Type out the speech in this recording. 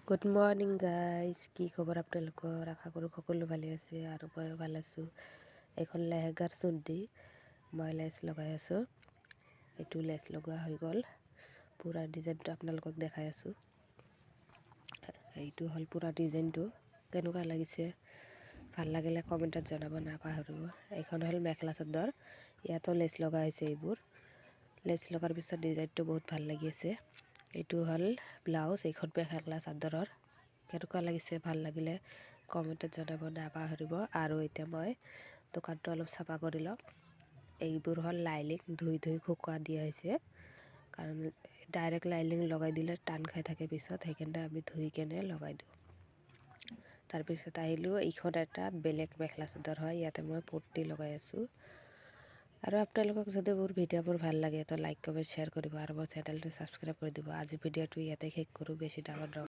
Good morning guys, কি খবৰ আপোনালোকৰ? আশা কৰোঁ সকলো ভালে আছে আৰু ময়ো ভাল আছোঁ। এখন লেহেংগাৰ চুন্দি মই লেচ লগাই আছোঁ। এইটো লেচ লগোৱা হৈ গ'ল। পূৰা ডিজাইনটো আপোনালোকক দেখাই আছোঁ। এইটো হ'ল পূৰা ডিজাইনটো। কেনেকুৱা লাগিছে ভাল লাগিলে কমেণ্টত জনাব নাপাহৰিব। এইখন হ'ল মেখেলা চাদৰ, ইয়াতো লেচ লগা হৈছে। এইবোৰ লেচ লগাৰ পিছত ডিজাইনটো বহুত ভাল লাগি আছে। এইটো হ'ল ব্লাউজ, এইখন মেখেলা চাদৰৰ। কেনেকুৱা লাগিছে ভাল লাগিলে কমেণ্টত জনাব নাপাহৰিব। আৰু এতিয়া মই দোকানটো অলপ চাফা কৰি লওঁ। এইবোৰ হ'ল লাইলিং, ধুই শুকুৱাই দিয়া হৈছে, কাৰণ ডাইৰেক্ট লাইলিং লগাই দিলে টান খাই থাকে পিছত, সেইকাৰণে আমি ধুই কেনে লগাই দিওঁ। তাৰপিছত আহিলোঁ, এইখন এটা বেলেগ মেখেলা চাদৰ হয়, ইয়াতে মই পট্টি লগাই আছোঁ। আৰু আপোনালোকক যদি মোৰ ভিডিঅ'বোৰ ভাল লাগে তো লাইক কমেণ্ট শ্বেয়াৰ কৰিব আৰু মোৰ চেনেলটো ছাবস্ক্ৰাইব কৰি দিব। আজি ভিডিঅ'টো ইয়াতে শেষ কৰোঁ, বেছি ডাঙৰ